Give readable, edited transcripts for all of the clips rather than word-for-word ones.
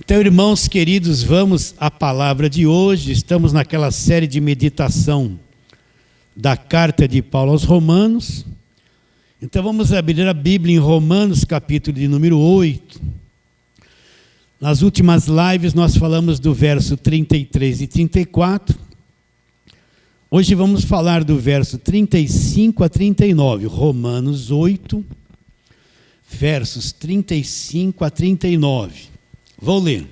Então, irmãos queridos, vamos à palavra de hoje. Estamos naquela série de meditação da carta de Paulo aos Romanos. Então, vamos abrir a Bíblia em Romanos, capítulo de número 8. Nas últimas lives nós falamos do verso 33 e 34. Hoje vamos falar do verso 35 a 39. Romanos 8, versos 35 a 39. Vou ler.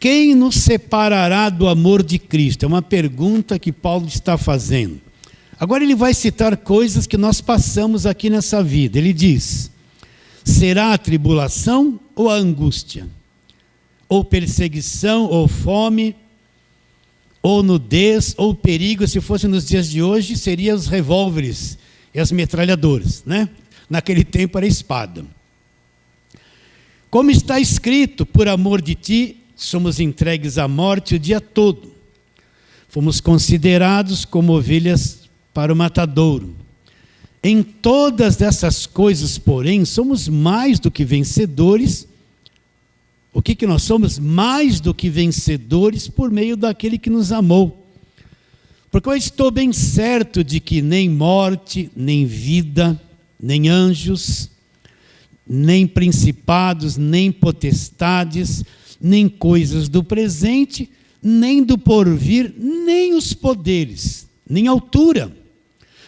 Quem nos separará do amor de Cristo? É uma pergunta que Paulo está fazendo. Agora ele vai citar coisas que nós passamos aqui nessa vida. Ele diz: será a tribulação ou a angústia? Ou perseguição, ou fome, ou nudez, ou perigo? Se fosse nos dias de hoje, seriam os revólveres e as metralhadoras, né? Naquele tempo era espada. Como está escrito, por amor de ti, somos entregues à morte o dia todo. Fomos considerados como ovelhas para o matadouro. Em todas essas coisas, porém, somos mais do que vencedores. O que nós somos? Mais do que vencedores por meio daquele que nos amou. Porque eu estou bem certo de que nem morte, nem vida, nem anjos, nem principados, nem potestades, nem coisas do presente, nem do porvir, nem os poderes, nem altura,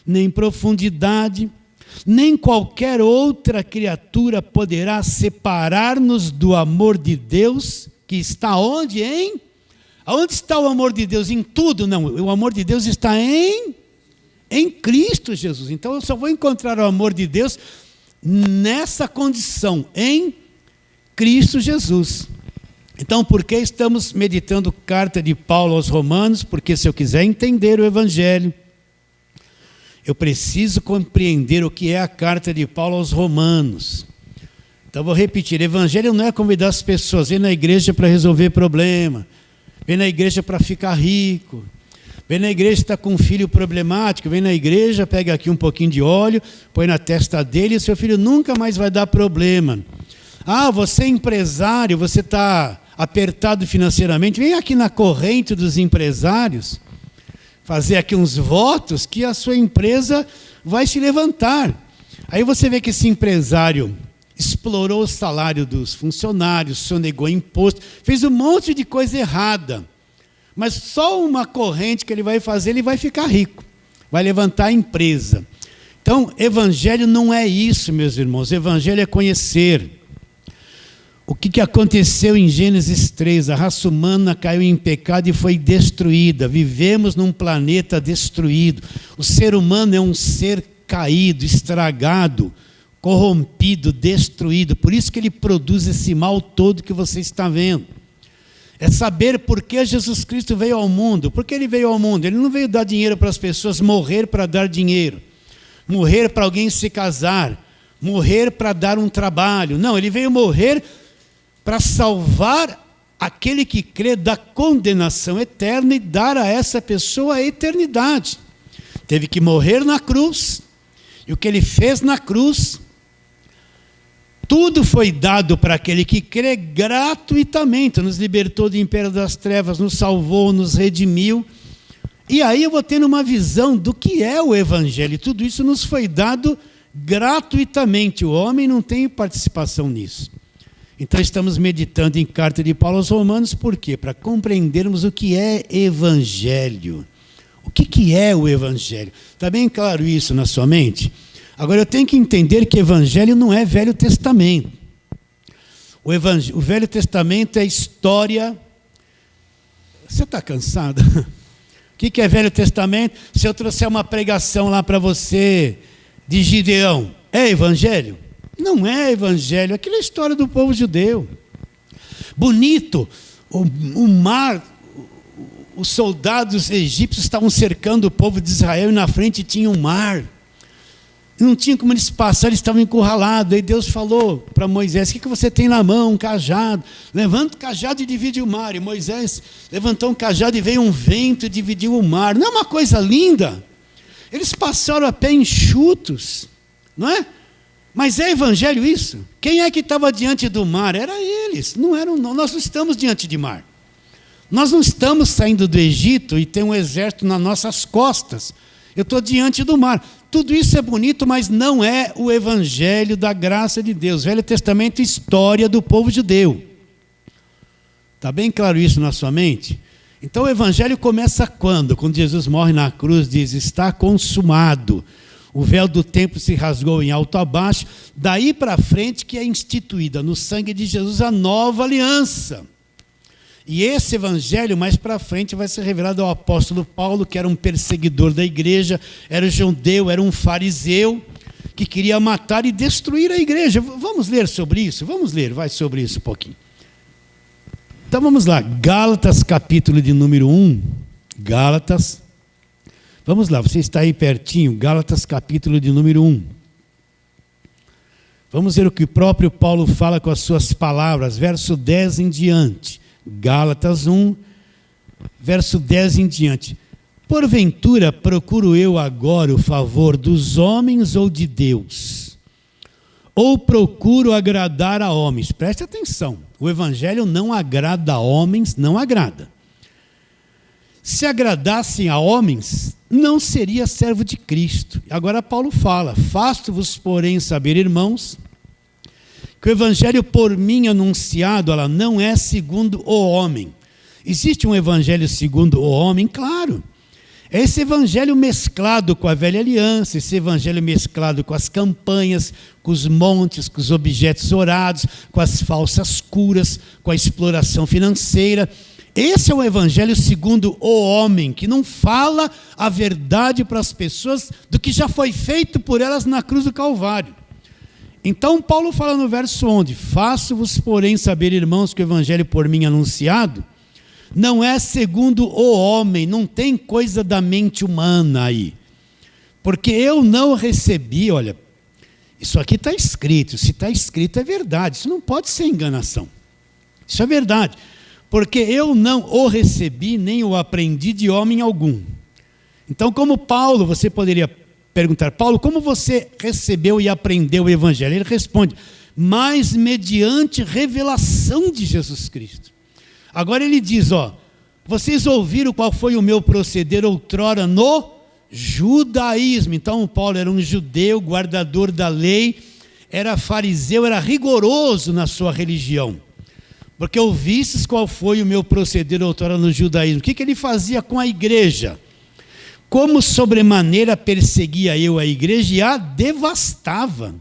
nem profundidade, nem qualquer outra criatura poderá separar-nos do amor de Deus, que está onde? Aonde está o amor de Deus? Em tudo? Não, o amor de Deus está em Cristo Jesus. Então eu só vou encontrar o amor de Deus nessa condição, em Cristo Jesus. Então, por que estamos meditando carta de Paulo aos Romanos? Porque se eu quiser entender o Evangelho, eu preciso compreender o que é a carta de Paulo aos Romanos. Então, vou repetir: Evangelho não é convidar as pessoas a ir na igreja para resolver problema, vem na igreja para ficar rico, vem na igreja está com um filho problemático, vem na igreja, pega aqui um pouquinho de óleo, põe na testa dele e seu filho nunca mais vai dar problema. Ah, você é empresário, você está apertado financeiramente, vem aqui na corrente dos empresários, fazer aqui uns votos que a sua empresa vai se levantar. Aí você vê que esse empresário explorou o salário dos funcionários, sonegou imposto, fez um monte de coisa errada. Mas só uma corrente que ele vai fazer, ele vai ficar rico, vai levantar a empresa. Então, evangelho não é isso, meus irmãos. Evangelho é conhecer. O que aconteceu em Gênesis 3? A raça humana caiu em pecado e foi destruída. Vivemos num planeta destruído. O ser humano é um ser caído, estragado, corrompido, destruído. Por isso que ele produz esse mal todo que você está vendo. É saber por que Jesus Cristo veio ao mundo. Por que ele veio ao mundo? Ele não veio dar dinheiro para as pessoas, morrer para dar dinheiro, morrer para alguém se casar, morrer para dar um trabalho. Não, ele veio morrer para salvar aquele que crê da condenação eterna e dar a essa pessoa a eternidade. Teve que morrer na cruz, e o que ele fez na cruz, tudo foi dado para aquele que crê gratuitamente. Nos libertou do império das trevas, nos salvou, nos redimiu. E aí eu vou tendo uma visão do que é o Evangelho. Tudo isso nos foi dado gratuitamente. O homem não tem participação nisso. Então estamos meditando em carta de Paulo aos Romanos. Por quê? Para compreendermos o que é Evangelho. O que é o Evangelho? Está bem claro isso na sua mente? Agora eu tenho que entender que Evangelho não é Velho Testamento. O Velho Testamento é história. Você está cansado? O que é Velho Testamento? Se eu trouxer uma pregação lá para você de Gideão, é Evangelho? Não é Evangelho, aquilo é a história do povo judeu. Bonito, o mar, os soldados egípcios estavam cercando o povo de Israel e na frente tinha um mar. Não tinha como eles passar, eles estavam encurralados. Aí Deus falou para Moisés: o que você tem na mão? Um cajado. Levanta o cajado e divide o mar. E Moisés levantou um cajado e veio um vento e dividiu o mar. Não é uma coisa linda? Eles passaram a pé enxutos, não é? Mas é evangelho isso? Quem é que estava diante do mar? Era eles, não eram nós. Nós não estamos diante de mar. Nós não estamos saindo do Egito e tem um exército nas nossas costas. Eu estou diante do mar. Tudo isso é bonito, mas não é o evangelho da graça de Deus. Velho Testamento, história do povo judeu. Está bem claro isso na sua mente? Então o evangelho começa quando? Quando Jesus morre na cruz, diz, está consumado. O véu do templo se rasgou em alto a baixo. Daí para frente que é instituída no sangue de Jesus a nova aliança. E esse evangelho, mais para frente, vai ser revelado ao apóstolo Paulo, que era um perseguidor da igreja, era judeu, era um fariseu, que queria matar e destruir a igreja. Vamos ler sobre isso? Vamos ler, vai sobre isso um pouquinho. Então vamos lá, Gálatas capítulo de número 1. Gálatas. Vamos lá, você está aí pertinho, Gálatas capítulo de número 1. Vamos ver o que o próprio Paulo fala com as suas palavras, verso 10 em diante. Gálatas 1, verso 10 em diante. Porventura procuro eu agora o favor dos homens ou de Deus? Ou procuro agradar a homens? Preste atenção, o evangelho não agrada a homens, não agrada. Se agradassem a homens, não seria servo de Cristo. Agora Paulo fala, faço-vos, porém, saber, irmãos, que o evangelho por mim anunciado, ela não é segundo o homem. Existe um evangelho segundo o homem? Claro. É esse evangelho mesclado com a velha aliança, esse evangelho mesclado com as campanhas, com os montes, com os objetos orados, com as falsas curas, com a exploração financeira. Esse é o evangelho segundo o homem, que não fala a verdade para as pessoas do que já foi feito por elas na cruz do Calvário. Então Paulo fala no verso 11, faço-vos, porém, saber, irmãos, que o evangelho por mim anunciado não é segundo o homem, não tem coisa da mente humana aí. Porque eu não recebi, olha, isso aqui está escrito, se está escrito é verdade, isso não pode ser enganação. Isso é verdade, porque eu não o recebi, nem o aprendi de homem algum. Então, como Paulo, você poderia perguntar, Paulo, como você recebeu e aprendeu o evangelho? Ele responde, mas mediante revelação de Jesus Cristo. Agora ele diz, vocês ouviram qual foi o meu proceder outrora no judaísmo. Então Paulo era um judeu, guardador da lei, era fariseu, era rigoroso na sua religião. Porque ouvistes qual foi o meu proceder outrora no judaísmo. O que ele fazia com a igreja? Como sobremaneira perseguia eu a igreja e a devastava.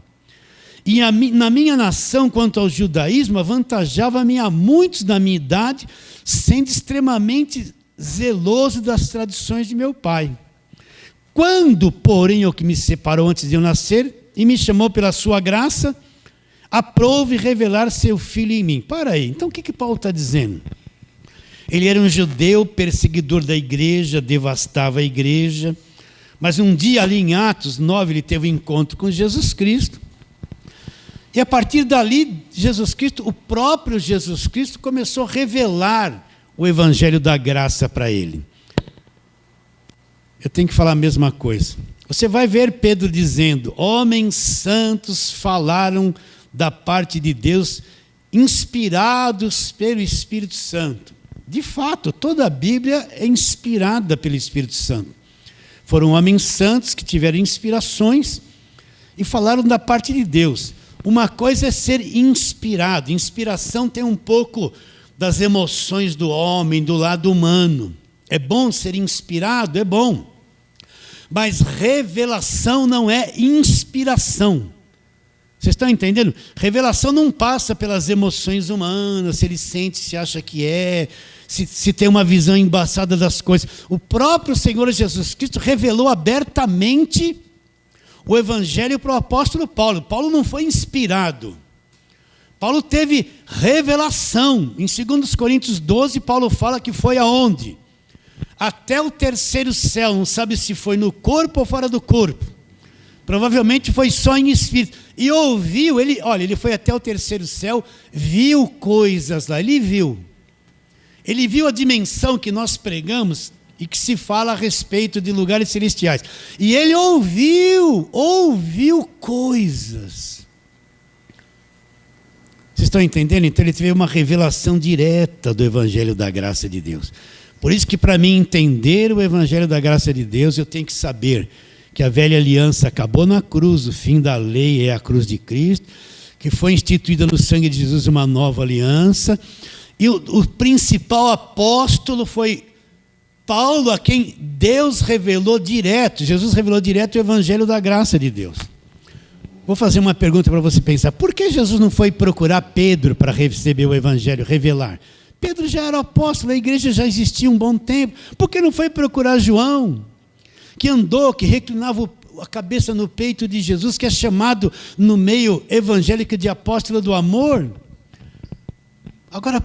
E na minha nação, quanto ao judaísmo, avantajava-me a muitos da minha idade, sendo extremamente zeloso das tradições de meu pai. Quando, porém, o que me separou antes de eu nascer, e me chamou pela sua graça, aprove revelar seu filho em mim. Para aí, então o que Paulo está dizendo? Ele era um judeu, perseguidor da igreja, devastava a igreja, mas um dia ali em Atos 9, ele teve um encontro com Jesus Cristo, e a partir dali, Jesus Cristo, o próprio Jesus Cristo, começou a revelar o evangelho da graça para ele. Eu tenho que falar a mesma coisa. Você vai ver Pedro dizendo, homens santos falaram da parte de Deus, inspirados pelo Espírito Santo. De fato, toda a Bíblia é inspirada pelo Espírito Santo. Foram homens santos que tiveram inspirações e falaram da parte de Deus. Uma coisa é ser inspirado. Inspiração tem um pouco das emoções do homem, do lado humano. É bom ser inspirado? É bom. Mas revelação não é inspiração. Vocês estão entendendo? Revelação não passa pelas emoções humanas, se ele sente, se acha que é, se tem uma visão embaçada das coisas. O próprio Senhor Jesus Cristo revelou abertamente o evangelho para o apóstolo Paulo. Paulo não foi inspirado. Paulo teve revelação. Em 2 Coríntios 12, Paulo fala que foi aonde? Até o terceiro céu. Não sabe se foi no corpo ou fora do corpo. Provavelmente foi só em espírito. E ouviu, ele foi até o terceiro céu, viu coisas lá, ele viu. Ele viu a dimensão que nós pregamos e que se fala a respeito de lugares celestiais. E ele ouviu coisas. Vocês estão entendendo? Então ele teve uma revelação direta do Evangelho da Graça de Deus. Por isso que para mim entender o Evangelho da Graça de Deus, eu tenho que saber que a velha aliança acabou na cruz, o fim da lei é a cruz de Cristo, que foi instituída no sangue de Jesus uma nova aliança, e o principal apóstolo foi Paulo, a quem Deus revelou direto, Jesus revelou direto o Evangelho da Graça de Deus. Vou fazer uma pergunta para você pensar. Por que Jesus não foi procurar Pedro para receber o Evangelho, revelar? Pedro já era apóstolo, a igreja já existia um bom tempo. Por que não foi procurar João, que andou, que reclinava a cabeça no peito de Jesus, que é chamado no meio evangélico de apóstolo do amor? Agora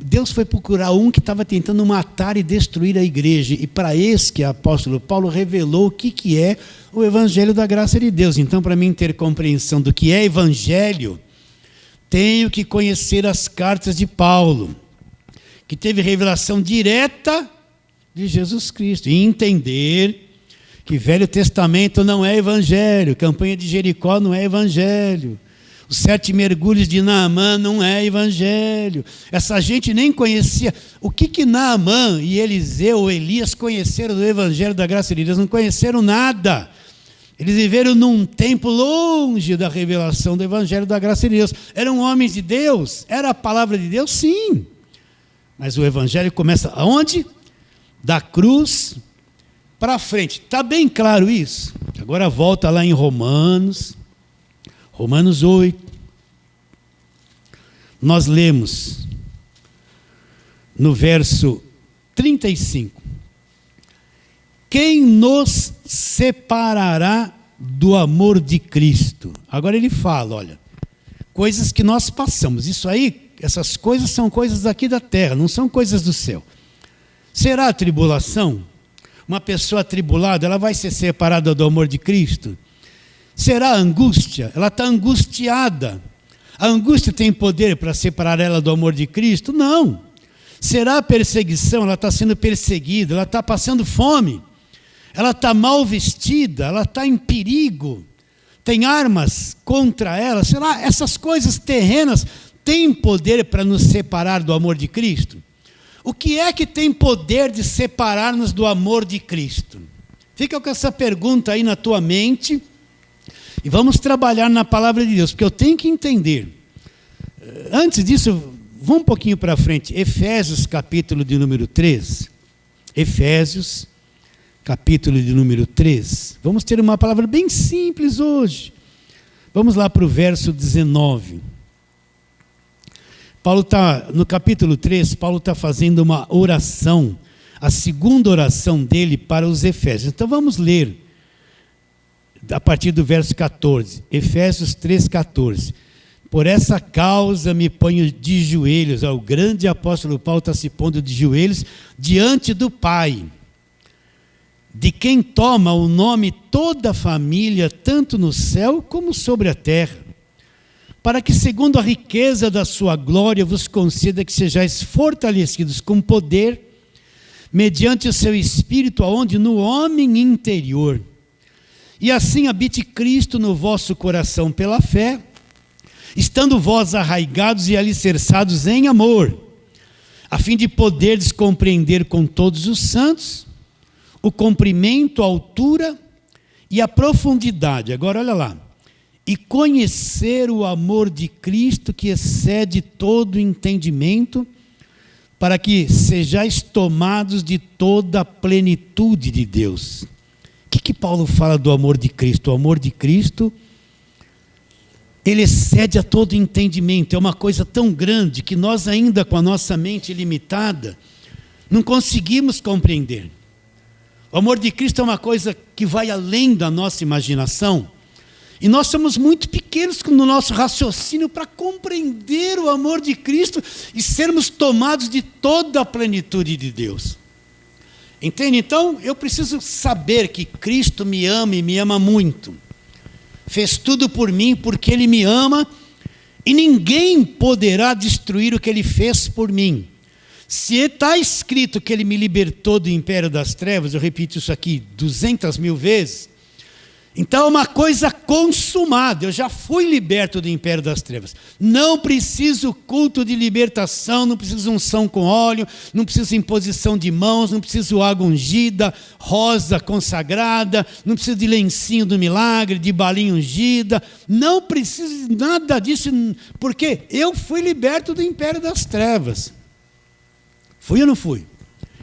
Deus foi procurar um que estava tentando matar e destruir a igreja, e para esse que é apóstolo Paulo revelou o que é o Evangelho da Graça de Deus. Então, para mim ter compreensão do que é Evangelho, tenho que conhecer as cartas de Paulo, que teve revelação direta de Jesus Cristo, e entender que Velho Testamento não é Evangelho, campanha de Jericó não é Evangelho, os 7 mergulhos de Naamã não é Evangelho. Essa gente nem conhecia. O que Naamã e Eliseu ou Elias conheceram do Evangelho da Graça de Deus? Não conheceram nada. Eles viveram num tempo longe da revelação do Evangelho da Graça de Deus. Eram homens de Deus? Era a palavra de Deus? Sim. Mas o Evangelho começa aonde? Da cruz para frente. Está bem claro isso? Agora volta lá em Romanos 8, nós lemos no verso 35, quem nos separará do amor de Cristo? Agora ele fala, olha, coisas que nós passamos, isso aí, essas coisas são coisas daqui da terra, não são coisas do céu. Será a tribulação? Uma pessoa atribulada, ela vai ser separada do amor de Cristo? Será a angústia? Ela está angustiada. A angústia tem poder para separar ela do amor de Cristo? Não. Será a perseguição? Ela está sendo perseguida, ela está passando fome, ela está mal vestida, ela está em perigo, tem armas contra ela. Será essas coisas terrenas têm poder para nos separar do amor de Cristo? O que é que tem poder de separar-nos do amor de Cristo? Fica com essa pergunta aí na tua mente. E vamos trabalhar na palavra de Deus, porque eu tenho que entender. Antes disso, vamos um pouquinho para frente. Efésios, capítulo de número 3. Efésios, capítulo de número 3. Vamos ter uma palavra bem simples hoje. Vamos lá para o verso 19. No capítulo 3, Paulo está fazendo uma oração, a segunda oração dele para os Efésios. Então vamos ler a partir do verso 14, Efésios 3,14. Por essa causa me ponho de joelhos. O grande apóstolo Paulo está se pondo de joelhos diante do Pai, de quem toma o nome toda a família, tanto no céu como sobre a terra, para que segundo a riqueza da sua glória vos conceda que sejais fortalecidos com poder, mediante o seu Espírito, aonde no homem interior, e assim habite Cristo no vosso coração pela fé, estando vós arraigados e alicerçados em amor, a fim de poderdes compreender com todos os santos o comprimento, a altura e a profundidade. Agora olha lá. E conhecer o amor de Cristo que excede todo entendimento, para que sejais tomados de toda a plenitude de Deus. O que Paulo fala do amor de Cristo? O amor de Cristo, ele excede a todo entendimento. É uma coisa tão grande que nós ainda com a nossa mente limitada não conseguimos compreender. O amor de Cristo é uma coisa que vai além da nossa imaginação. E nós somos muito pequenos no nosso raciocínio para compreender o amor de Cristo e sermos tomados de toda a plenitude de Deus. Entende? Então, eu preciso saber que Cristo me ama e me ama muito. Fez tudo por mim porque Ele me ama e ninguém poderá destruir o que Ele fez por mim. Se está escrito que Ele me libertou do império das trevas, eu repito isso aqui 200 mil vezes, Então é uma coisa consumada. Eu já fui liberto do império das trevas. Não preciso culto de libertação, não preciso unção com óleo, não preciso imposição de mãos, não preciso água ungida, rosa consagrada, não preciso de lencinho do milagre, de balinha ungida. Não preciso de nada disso, porque eu fui liberto do império das trevas. Fui ou não fui?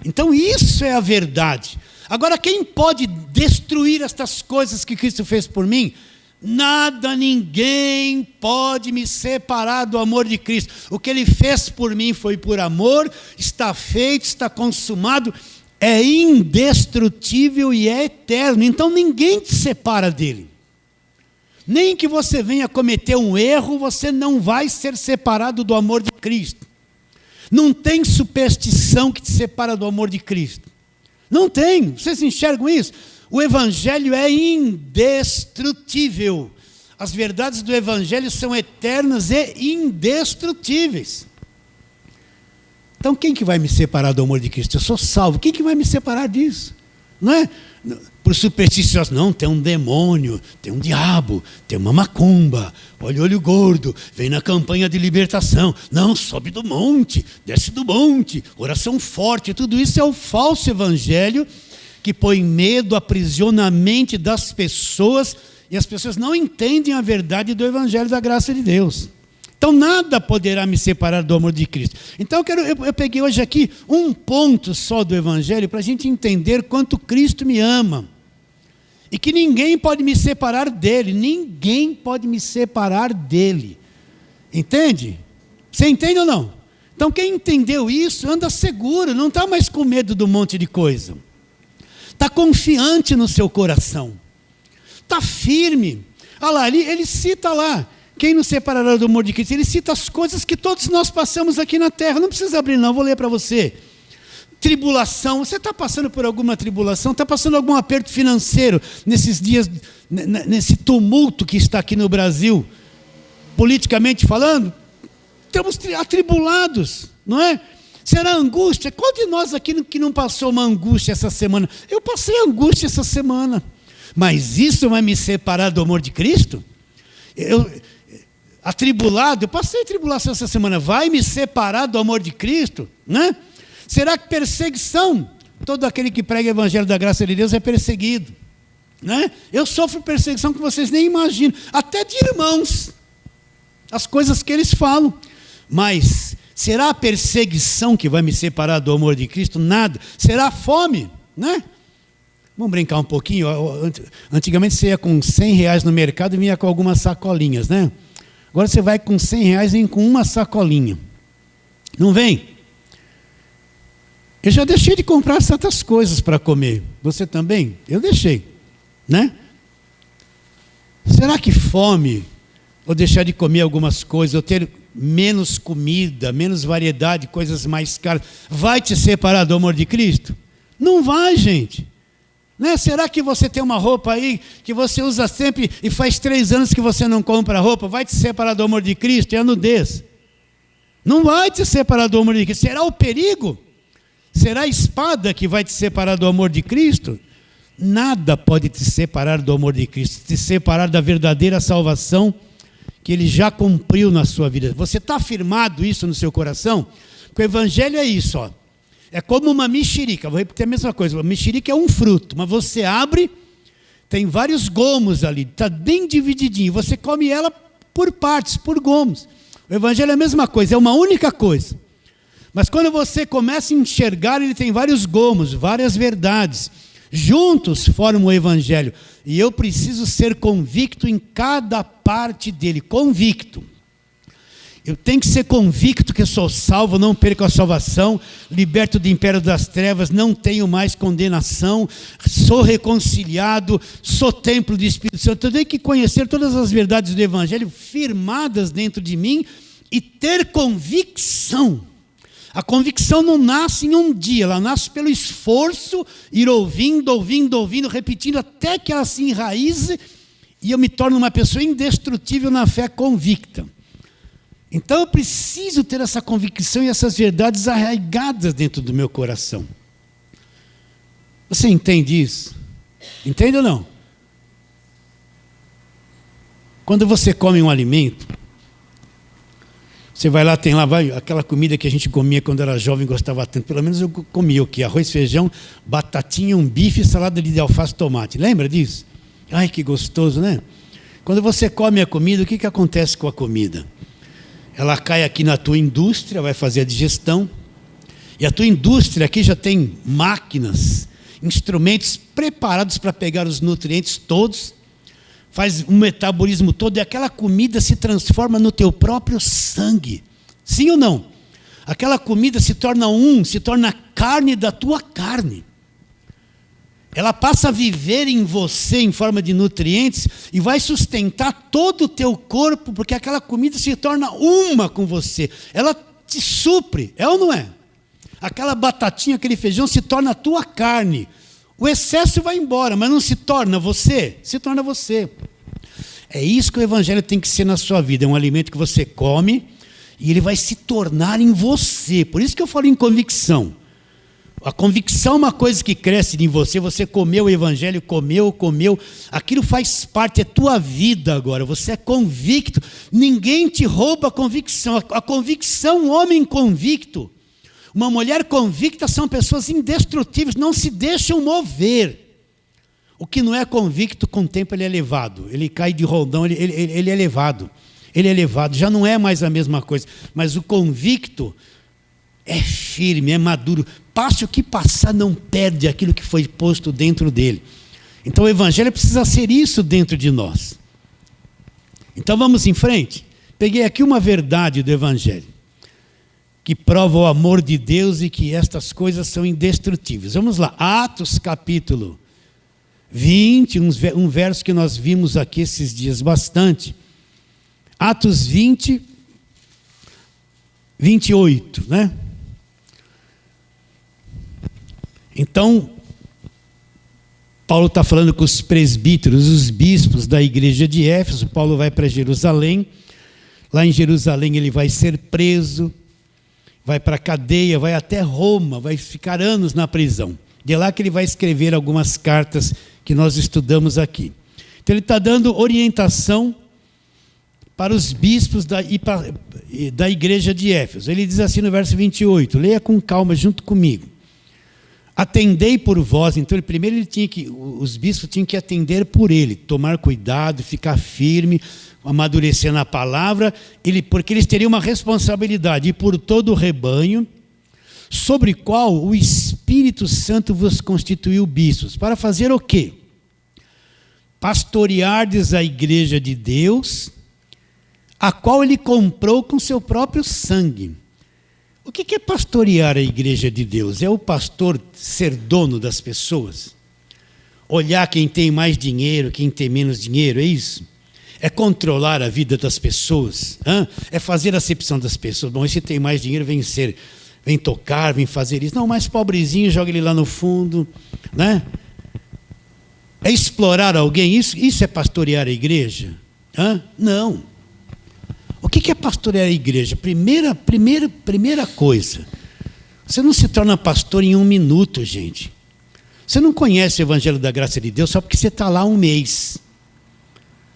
Então isso é a verdade. Agora, quem pode destruir estas coisas que Cristo fez por mim? Nada, ninguém pode me separar do amor de Cristo. O que Ele fez por mim foi por amor, está feito, está consumado, é indestrutível e é eterno. Então ninguém te separa dele. Nem que você venha cometer um erro, você não vai ser separado do amor de Cristo. Não tem superstição que te separa do amor de Cristo. Não tem. Vocês enxergam isso? O Evangelho é indestrutível. As verdades do Evangelho são eternas e indestrutíveis. Então quem que vai me separar do amor de Cristo? Eu sou salvo. Quem que vai me separar disso? Não é por supersticiosos. Não, tem um demônio, tem um diabo, tem uma macumba. Olha o olho gordo, vem na campanha de libertação. Não, sobe do monte, desce do monte, oração forte. Tudo isso é o falso evangelho que põe medo, aprisiona a mente das pessoas e as pessoas não entendem a verdade do evangelho da graça de Deus. Então nada poderá me separar do amor de Cristo. Então eu peguei hoje aqui um ponto só do evangelho para a gente entender quanto Cristo me ama. E que ninguém pode me separar dele. Ninguém pode me separar dele. Entende? Você entende ou não? Então quem entendeu isso anda seguro, não está mais com medo do monte de coisa. Está confiante no seu coração. Está firme. Olha lá, ele cita lá. Quem nos separará do amor de Cristo? Ele cita as coisas que todos nós passamos aqui na terra. Não precisa abrir não, vou ler para você. Tribulação, você está passando por alguma tribulação? Está passando algum aperto financeiro nesses dias, nesse tumulto que está aqui no Brasil, politicamente falando? Estamos atribulados, não é? Será angústia? Qual de nós aqui que não passou uma angústia essa semana? Eu passei angústia essa semana. Mas isso vai me separar do amor de Cristo? Atribulado, eu passei tribulação essa semana, vai me separar do amor de Cristo? Né? Será que perseguição? Todo aquele que prega o evangelho da graça de Deus é perseguido. Né? Eu sofro perseguição que vocês nem imaginam, até de irmãos, as coisas que eles falam. Mas será a perseguição que vai me separar do amor de Cristo? Nada. Será a fome? Né? Vamos brincar um pouquinho. Antigamente você ia com R$100 no mercado e vinha com algumas sacolinhas, né? Agora você vai com R$100 e vem com uma sacolinha. Não vem? Eu já deixei de comprar certas coisas para comer. Você também? Eu deixei. Né? Será que fome, ou deixar de comer algumas coisas, ou ter menos comida, menos variedade, coisas mais caras, vai te separar do amor de Cristo? Não vai, gente. Né? Será que você tem uma roupa aí que você usa sempre e faz 3 anos que você não compra roupa? Vai te separar do amor de Cristo? É a nudez. Não vai te separar do amor de Cristo. Será o perigo? Será a espada que vai te separar do amor de Cristo? Nada pode te separar do amor de Cristo, te separar da verdadeira salvação que Ele já cumpriu na sua vida. Você está afirmado isso no seu coração? Porque o Evangelho é isso, ó. É como uma mexerica, vou repetir a mesma coisa. A mexerica é um fruto, mas você abre, tem vários gomos ali, está bem divididinho. Você come ela por partes, por gomos. O Evangelho é a mesma coisa, é uma única coisa. Mas quando você começa a enxergar, ele tem vários gomos, várias verdades. Juntos formam o Evangelho. E eu preciso ser convicto em cada parte dele, convicto. Eu tenho que ser convicto que eu sou salvo, não perco a salvação, liberto do império das trevas, não tenho mais condenação, sou reconciliado, sou templo do Espírito Santo. Eu tenho que conhecer todas as verdades do Evangelho firmadas dentro de mim e ter convicção. A convicção não nasce em um dia, ela nasce pelo esforço, ir ouvindo, repetindo, até que ela se enraize e eu me torno uma pessoa indestrutível na fé convicta. Então eu preciso ter essa convicção e essas verdades arraigadas dentro do meu coração. Você entende isso? Entende ou não? Quando você come um alimento, você vai lá, tem lá aquela comida que a gente comia quando era jovem, gostava tanto. Pelo menos eu comia o quê? Arroz, feijão, batatinha, um bife e salada de alface e tomate. Lembra disso? Ai, que gostoso, né? Quando você come a comida, o que acontece com a comida? Ela cai aqui na tua indústria, vai fazer a digestão. E a tua indústria aqui já tem máquinas, instrumentos preparados para pegar os nutrientes todos, faz um metabolismo todo, e aquela comida se transforma no teu próprio sangue. Sim ou não? Aquela comida se torna carne da tua carne. Ela passa a viver em você em forma de nutrientes e vai sustentar todo o teu corpo, porque aquela comida se torna uma com você. Ela te supre, é ou não é? Aquela batatinha, aquele feijão se torna a tua carne. O excesso vai embora, mas não se torna você? Se torna você. É isso que o evangelho tem que ser na sua vida. É um alimento que você come e ele vai se tornar em você. Por isso que eu falo em convicção. A convicção é uma coisa que cresce em você. Você comeu o evangelho, comeu. Aquilo faz parte, é tua vida agora. Você é convicto. Ninguém te rouba a convicção. A convicção, um homem convicto, uma mulher convicta são pessoas indestrutíveis, não se deixam mover. O que não é convicto, com o tempo ele é levado. Ele cai de roldão, ele é levado. Ele é levado, já não é mais a mesma coisa. Mas o convicto é firme, é maduro. Passe o que passar, não perde aquilo que foi posto dentro dele. Então o evangelho precisa ser isso dentro de nós. Então vamos em frente. Peguei aqui uma verdade do evangelho, que prova o amor de Deus e que estas coisas são indestrutíveis. Vamos lá, Atos capítulo 20, um verso que nós vimos aqui esses dias bastante. Atos 20, 28, né? Então, Paulo está falando com os presbíteros, os bispos da igreja de Éfeso. Paulo vai para Jerusalém. Lá em Jerusalém ele vai ser preso, vai para a cadeia, vai até Roma, vai ficar anos na prisão. De lá que ele vai escrever algumas cartas que nós estudamos aqui. Então ele está dando orientação para os bispos da igreja de Éfeso. Ele diz assim no verso 28, leia com calma junto comigo. Atendei por vós. Então primeiro os bispos tinham que atender por ele, tomar cuidado, ficar firme, amadurecer na palavra, porque eles teriam uma responsabilidade, e por todo o rebanho, sobre qual o Espírito Santo vos constituiu bispos. Para fazer o quê? Pastoreardes a igreja de Deus, a qual ele comprou com seu próprio sangue. O que é pastorear a igreja de Deus? É o pastor ser dono das pessoas? Olhar quem tem mais dinheiro, quem tem menos dinheiro, é isso? É controlar a vida das pessoas? É fazer a acepção das pessoas. Bom, esse tem mais dinheiro, vem tocar, vem fazer isso. Não, mais pobrezinho, joga ele lá no fundo, né? É explorar alguém? Isso é pastorear a igreja? Não. O que é pastorear a igreja? Primeira coisa, você não se torna pastor em 1 minuto, gente. Você não conhece o Evangelho da Graça de Deus só porque você está lá 1 mês.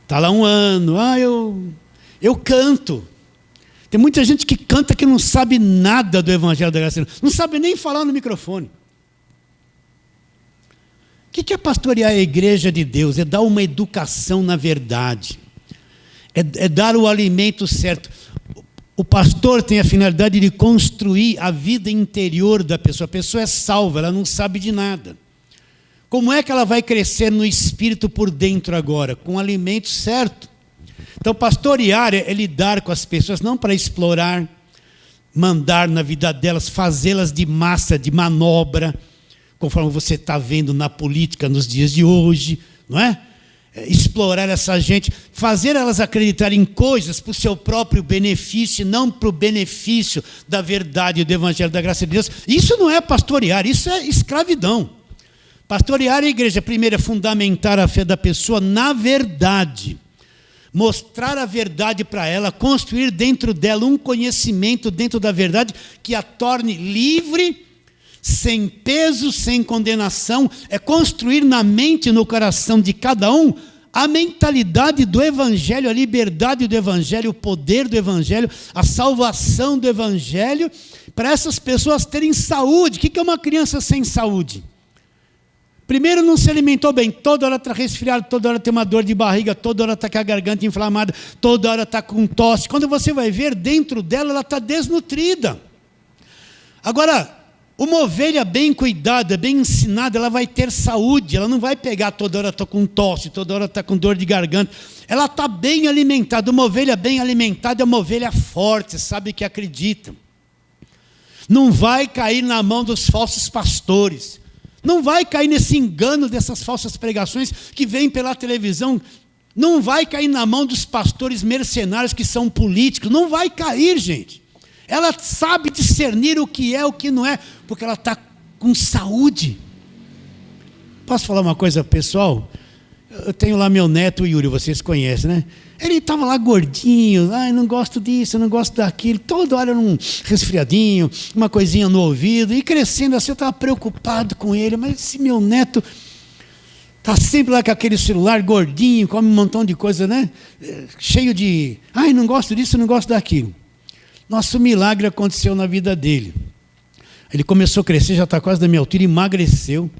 Está lá 1 ano. Eu canto. Tem muita gente que canta que não sabe nada do Evangelho da Graça de Deus. Não sabe nem falar no microfone. O que é pastorear a igreja de Deus? É dar uma educação na verdade. É dar o alimento certo. O pastor tem a finalidade de construir a vida interior da pessoa. A pessoa é salva, ela não sabe de nada. Como é que ela vai crescer no espírito por dentro agora? Com o alimento certo. Então, pastorear é lidar com as pessoas, não para explorar, mandar na vida delas, fazê-las de massa, de manobra, conforme você está vendo na política nos dias de hoje, não é? Explorar essa gente, fazer elas acreditarem em coisas para o seu próprio benefício, não para o benefício da verdade do Evangelho da Graça de Deus. Isso não é pastorear, isso é escravidão. Pastorear a igreja, primeiro, é fundamentar a fé da pessoa na verdade, mostrar a verdade para ela, construir dentro dela um conhecimento dentro da verdade que a torne livre, sem peso, sem condenação. É construir na mente e no coração de cada um a mentalidade do Evangelho, a liberdade do Evangelho, o poder do Evangelho, a salvação do Evangelho, para essas pessoas terem saúde. O que é uma criança sem saúde? Primeiro, não se alimentou bem, toda hora está resfriado, toda hora tem uma dor de barriga, toda hora está com a garganta inflamada, toda hora está com tosse. Quando você vai ver, dentro dela, ela está desnutrida. Agora, uma ovelha bem cuidada, bem ensinada, ela vai ter saúde, ela não vai pegar toda hora está com tosse, toda hora está com dor de garganta. Ela está bem alimentada. Uma ovelha bem alimentada é uma ovelha forte, sabe que acredita. Não vai cair na mão dos falsos pastores. Não vai cair nesse engano dessas falsas pregações que vêm pela televisão. Não vai cair na mão dos pastores mercenários que são políticos. Não vai cair, gente. Ela sabe discernir o que é, o que não é, porque ela está com saúde. Posso falar uma coisa, pessoal? Eu tenho lá meu neto, o Yuri, vocês conhecem, né? Ele estava lá gordinho, não gosto disso, não gosto daquilo, toda hora um resfriadinho, uma coisinha no ouvido, e crescendo assim, eu estava preocupado com ele, mas esse meu neto está sempre lá com aquele celular gordinho, come um montão de coisa, né? Cheio de, não gosto disso, não gosto daquilo. Nosso milagre aconteceu na vida dele. Ele começou a crescer, já está quase da minha altura, emagreceu,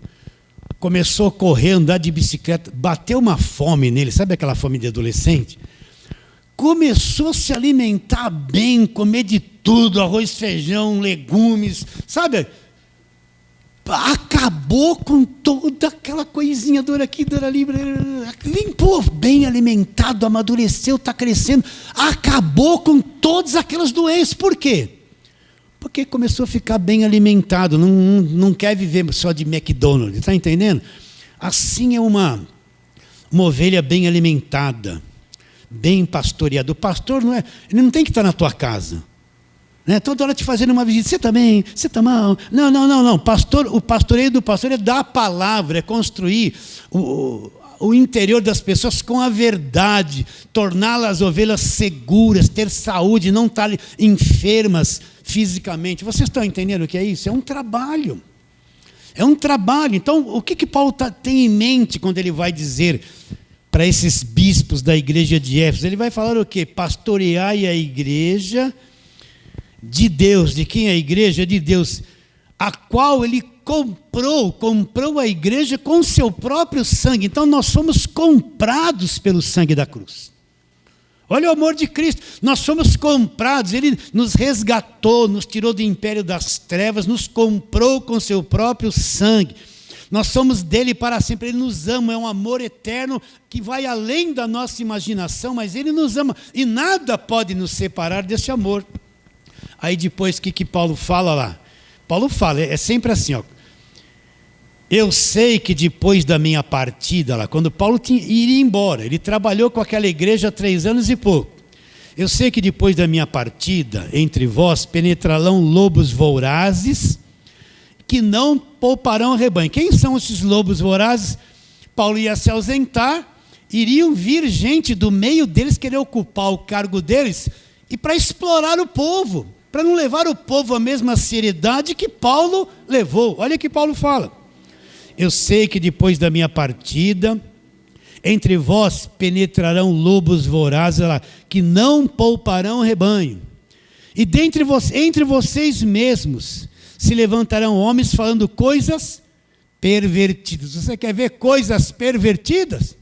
começou a correr, andar de bicicleta, bateu uma fome nele, sabe aquela fome de adolescente? Começou a se alimentar bem, comer de tudo, arroz, feijão, legumes, sabe? Acabou com toda aquela coisinha, dor aqui, dor ali, limpou, bem alimentado, amadureceu, está crescendo, acabou com todas aquelas doenças. Por quê? Porque começou a ficar bem alimentado, não quer viver só de McDonald's, está entendendo? Assim é uma ovelha bem alimentada, bem pastoreada. O pastor ele não tem que estar na tua casa, né? Toda hora te fazendo uma visita, você está bem, você está mal. Não. O pastoreio do pastor é dar a palavra, é construir o interior das pessoas com a verdade, torná-las ovelhas seguras, ter saúde, não estar enfermas fisicamente. Vocês estão entendendo o que é isso? É um trabalho. É um trabalho. Então, o que Paulo tem em mente quando ele vai dizer para esses bispos da igreja de Éfeso? Ele vai falar o quê? Pastoreai a igreja de Deus. De quem é a igreja? De Deus. A qual ele comprou a igreja com seu próprio sangue. Então nós fomos comprados pelo sangue da cruz. Olha o amor de Cristo. Nós fomos comprados, ele nos resgatou, nos tirou do império das trevas, nos comprou com seu próprio sangue. Nós somos dele para sempre, ele nos ama, é um amor eterno que vai além da nossa imaginação, mas ele nos ama e nada pode nos separar desse amor. Aí depois o que Paulo fala lá? Paulo fala, é sempre assim, ó. Eu sei que depois da minha partida lá, quando Paulo iria embora, ele trabalhou com aquela igreja 3 anos e pouco. Eu sei que depois da minha partida, entre vós penetrarão lobos vorazes, que não pouparão o rebanho. Quem são esses lobos vorazes? Paulo ia se ausentar, iriam vir gente do meio deles querer ocupar o cargo deles, e para explorar o povo, para não levar o povo à mesma seriedade que Paulo levou. Olha o que Paulo fala. Eu sei que depois da minha partida, entre vós penetrarão lobos vorazes, que não pouparão o rebanho. E entre vocês mesmos se levantarão homens falando coisas pervertidas. Você quer ver coisas pervertidas?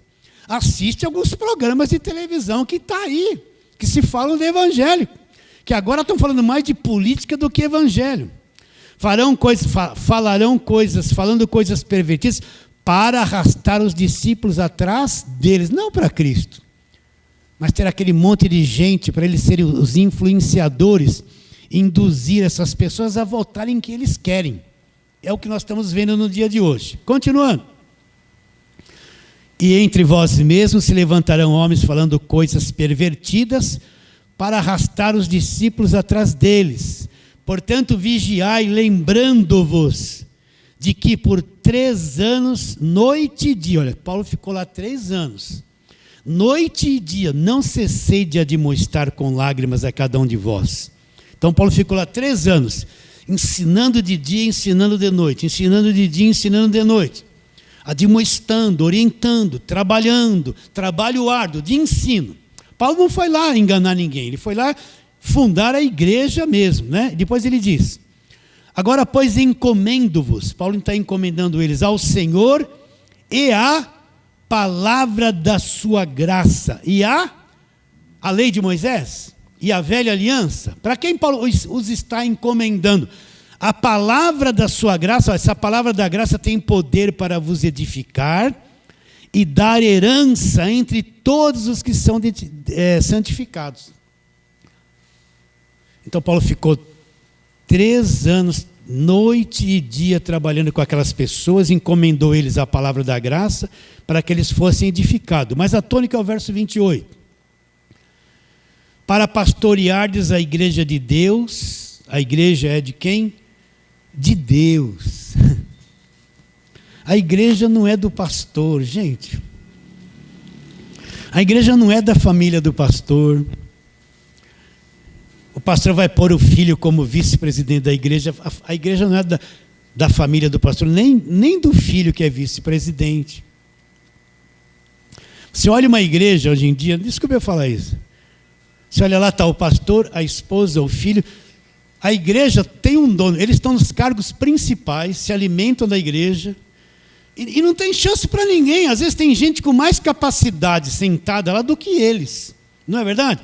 Assiste alguns programas de televisão que está aí, que se falam de evangelho, que agora estão falando mais de política do que evangelho. Falarão coisas, falando coisas pervertidas, para arrastar os discípulos atrás deles, não para Cristo, mas ter aquele monte de gente, para eles serem os influenciadores, induzir essas pessoas a votarem em que eles querem. É o que nós estamos vendo no dia de hoje. Continuando. E entre vós mesmos se levantarão homens falando coisas pervertidas, para arrastar os discípulos atrás deles. Portanto, vigiai, lembrando-vos de que por 3 anos, noite e dia, olha, Paulo ficou lá 3 anos, noite e dia, não cessei de admoestar com lágrimas a cada um de vós. Então Paulo ficou lá 3 anos, ensinando de dia, ensinando de noite, ensinando de dia, ensinando de noite. admoestando, orientando, trabalhando, trabalho árduo de ensino. Paulo não foi lá enganar ninguém, ele foi lá fundar a igreja mesmo, né? Depois ele diz: agora, pois, encomendo-vos, Paulo está encomendando eles ao Senhor e à palavra da sua graça, e a lei de Moisés, e a velha aliança. Para quem Paulo os está encomendando? A palavra da sua graça. Essa palavra da graça tem poder para vos edificar e dar herança entre todos os que são santificados. Então Paulo ficou 3 anos, noite e dia, trabalhando com aquelas pessoas, encomendou eles a palavra da graça para que eles fossem edificados. Mas a tônica é o verso 28. Para pastoreardes a igreja de Deus. A igreja é de quem? De Deus. A igreja não é do pastor, gente. A igreja não é da família do pastor. O pastor vai pôr o filho como vice-presidente da igreja. A igreja não é da família do pastor, nem do filho que é vice-presidente. Você olha uma igreja hoje em dia, desculpa eu falar isso. Você olha lá, está o pastor, a esposa, o filho. A igreja tem um dono, eles estão nos cargos principais, se alimentam da igreja, e não tem chance para ninguém. Às vezes tem gente com mais capacidade sentada lá do que eles, não é verdade?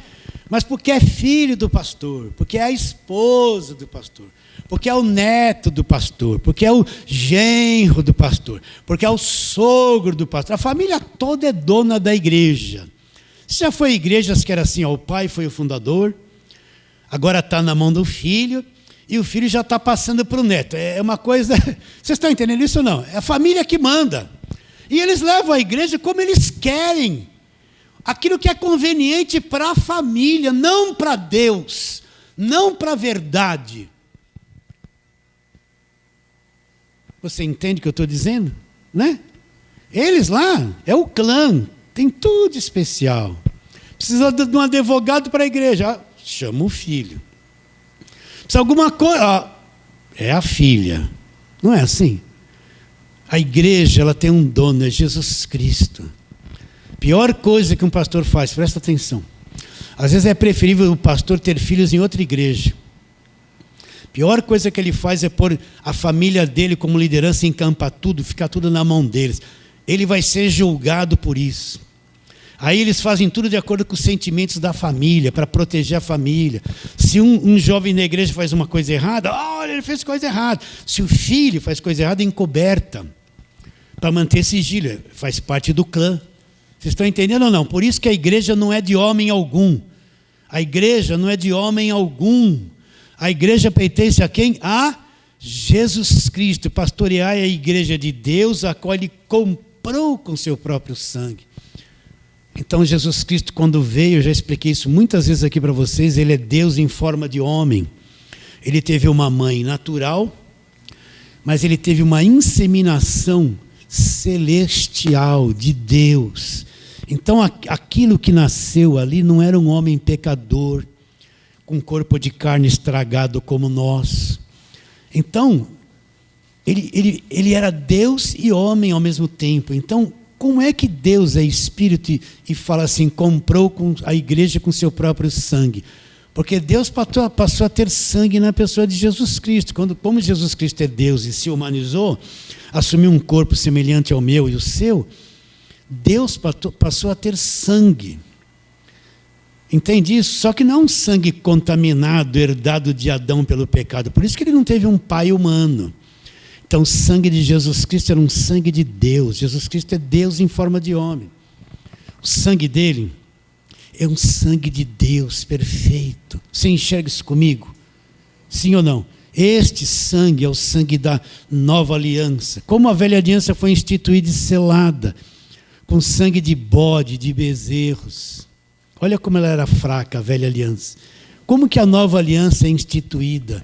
Mas porque é filho do pastor, porque é a esposa do pastor, porque é o neto do pastor, porque é o genro do pastor, porque é o sogro do pastor. A família toda é dona da igreja. Você já foi em igrejas que era assim, ó, o pai foi o fundador, agora está na mão do filho, e o filho já está passando para o neto. É uma coisa... Vocês estão entendendo isso ou não? É a família que manda. E eles levam a igreja como eles querem. Aquilo que é conveniente para a família, não para Deus, não para a verdade. Você entende o que eu estou dizendo? Né? Eles lá, é o clã, tem tudo especial. Precisa de um advogado para a igreja. Chama o filho. Precisa alguma coisa. É a filha. Não é assim? A igreja, ela tem um dono, é Jesus Cristo. Pior coisa que um pastor faz, presta atenção. Às vezes é preferível o pastor ter filhos em outra igreja. Pior coisa que ele faz é pôr a família dele como liderança e encampar tudo, ficar tudo na mão deles. Ele vai ser julgado por isso. Aí eles fazem tudo de acordo com os sentimentos da família, para proteger a família. Se um jovem na igreja faz uma coisa errada, olha, ele fez coisa errada. Se o filho faz coisa errada, encoberta, para manter sigilo, faz parte do clã. Vocês estão entendendo ou não? Por isso que a igreja não é de homem algum. A igreja não é de homem algum. A igreja pertence a quem? A Jesus Cristo. Pastorear é a igreja de Deus, a qual ele comprou com seu próprio sangue. Então Jesus Cristo, quando veio, eu já expliquei isso muitas vezes aqui para vocês, ele é Deus em forma de homem. Ele teve uma mãe natural, mas ele teve uma inseminação celestial de Deus. Então aquilo que nasceu ali não era um homem pecador, com corpo de carne estragado como nós. Então, ele era Deus e homem ao mesmo tempo. Então, como é que Deus é Espírito e fala assim, comprou a igreja com seu próprio sangue? Porque Deus passou a ter sangue na pessoa de Jesus Cristo. Como Jesus Cristo é Deus e se humanizou, assumiu um corpo semelhante ao meu e o seu, Deus passou a ter sangue. Entende isso? Só que não um sangue contaminado, herdado de Adão pelo pecado. Por isso que ele não teve um pai humano. Então o sangue de Jesus Cristo era um sangue de Deus. Jesus Cristo é Deus em forma de homem. O sangue dele é um sangue de Deus perfeito. Você enxerga isso comigo? Sim ou não? Este sangue é o sangue da nova aliança. Como a velha aliança foi instituída e selada, com sangue de bode, de bezerros. Olha como ela era fraca, a velha aliança. Como que a nova aliança é instituída?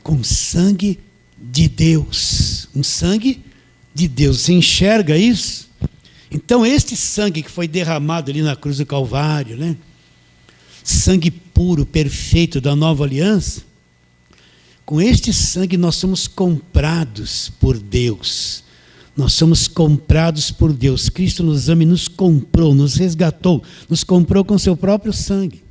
Com sangue de Deus. Um sangue de Deus. Você enxerga isso? Então este sangue que foi derramado ali na cruz do Calvário, né? Sangue puro, perfeito da nova aliança. Com este sangue nós somos comprados por Deus. Nós somos comprados por Deus. Cristo nos ama e nos comprou, nos resgatou, nos comprou com seu próprio sangue.